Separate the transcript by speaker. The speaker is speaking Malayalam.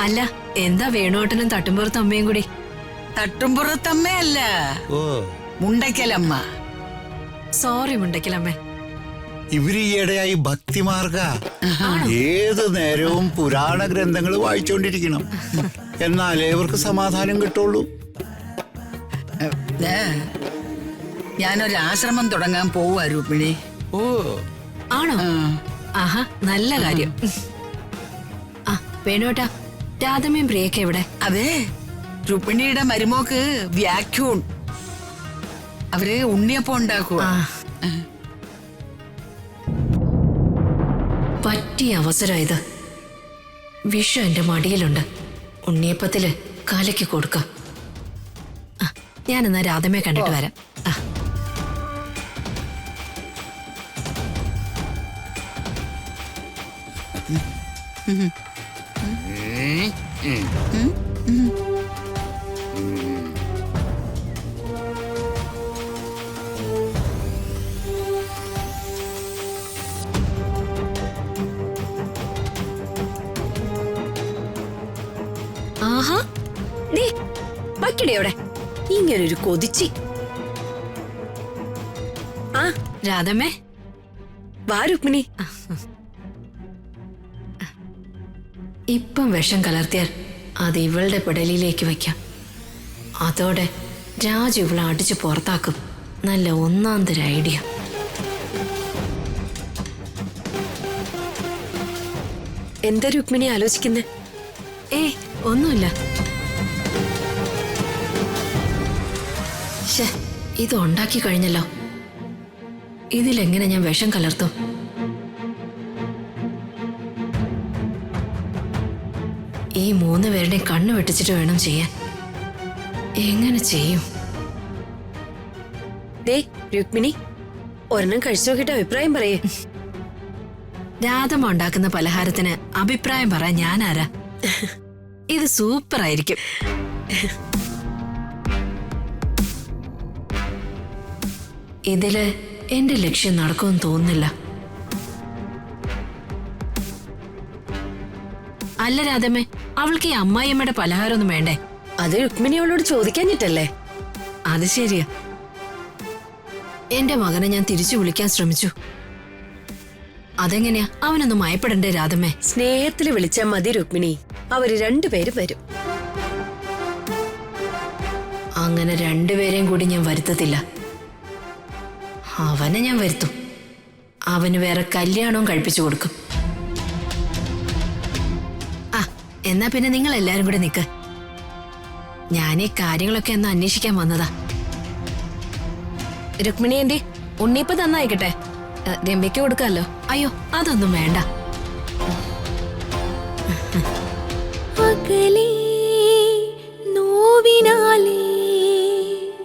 Speaker 1: അല്ല എന്താ വേണോട്ടനും തട്ടുംപുറത്ത് അമ്മയും കൂടി?
Speaker 2: തട്ടുംപുറത്തമ്മയല്ല, മുണ്ടയ്ക്കലമ്മ.
Speaker 1: സോറി മുണ്ടയ്ക്കലമ്മേ.
Speaker 3: ഇവര് ഈയിടെയായി ഭക്തിമാർഗ, ഏത് നേരവും പുരാണ ഗ്രന്ഥങ്ങൾ വായിച്ചുകൊണ്ടിരിക്കണം. എന്നാലേ ഇവർക്ക് സമാധാനം കിട്ടുള്ളൂ.
Speaker 2: ഞാനൊരാശ്രമം തുടങ്ങാൻ പോവാ രുക്മിണി.
Speaker 3: ഓ
Speaker 1: ആണോ? ആഹാ, നല്ല കാര്യം. ആ വേണോട്ടാ, രാധമ്മയും പ്രിയൊക്കെ എവിടെ?
Speaker 2: അതെ, രുക്മിണിയുടെ മരുമോക്ക് വ്യാഖ്യൂൺ. അവര് ഉണ്ണിയപ്പം ഉണ്ടാക്കുക.
Speaker 1: പറ്റിയ അവസരം ഇത്. വിഷം എന്റെ മടിയിലുണ്ട്. ഉണ്ണിയപ്പത്തില് കലക്കി കൊടുക്കാം. ഞാനെന്നാ രാധമ്മയെ കണ്ടിട്ട് വരാം. ആഹാ, വയ്ക്കടയോടെ ഇങ്ങനൊരു കൊതിച്ചി. ആ രാധമ്മേ, വാ രുക്മിണി. ഇപ്പം വിഷം കലർത്തിയാൽ അത് ഇവളുടെ പിടലിലേക്ക് വയ്ക്കാം. അതോടെ രാജു ഇവളെ അടിച്ച് പുറത്താക്കും. നല്ല ഒന്നാന്തര ഐഡിയ.
Speaker 4: എന്താ രുക്മിണി ആലോചിക്കുന്നേ?
Speaker 1: ഒന്നുമില്ല. ഇത് ഉണ്ടാക്കി കഴിഞ്ഞല്ലോ. ഇതിലെങ്ങനെ ഞാൻ വിഷം കലർത്തും? ഈ 3 പേരുടെയും കണ്ണു വെട്ടിച്ചിട്ട് വേണം ചെയ്യാൻ. എങ്ങനെ ചെയ്യും?
Speaker 4: രുക്മിണി, ഒരെണ്ണം കഴിച്ചു നോക്കിയിട്ട് അഭിപ്രായം പറയേ.
Speaker 1: രാധമ്മ ഉണ്ടാക്കുന്ന പലഹാരത്തിന് അഭിപ്രായം പറയാൻ ഞാനാരാ? ഇത് സൂപ്പർ ആയിരിക്കും. ഇതില് എന്റെ ലക്ഷ്യം നടക്കുമെന്ന് തോന്നുന്നില്ല. അല്ല രാധമ്മേ, അവൾക്ക് ഈ അമ്മായിയമ്മയുടെ പലഹാരമൊന്നും വേണ്ടേ?
Speaker 4: അത് രുക്മിണി അവളോട് ചോദിക്കാഞ്ഞിട്ടല്ലേ?
Speaker 1: അത് ശരിയാ. എന്റെ മകനെ ഞാൻ തിരിച്ചു വിളിക്കാൻ ശ്രമിച്ചു. അതെങ്ങനെയാ? അവനൊന്നും മയപ്പെടണ്ടേ രാധമ്മേ?
Speaker 4: സ്നേഹത്തില് വിളിച്ചാൽ മതി രുക്മിണി. അവര് 2 പേരും വരും.
Speaker 1: അങ്ങനെ 2 പേരെയും കൂടി ഞാൻ വരുത്തത്തില്ല. അവനെ ഞാൻ വരുത്തും. അവന് വേറെ കല്യാണവും കഴിപ്പിച്ചു കൊടുക്കും. എന്നാ പിന്നെ നിങ്ങൾ എല്ലാരും കൂടെ നിക്ക്. ഞാൻ ഈ കാര്യങ്ങളൊക്കെ ഒന്ന് അന്വേഷിക്കാൻ വന്നതാ.
Speaker 4: രുക്മിണി എന്റെ ഉണ്ണിയപ്പം തന്നായിക്കട്ടെ, രമ്യക്ക് കൊടുക്കാലോ.
Speaker 1: അയ്യോ, അതൊന്നും വേണ്ട.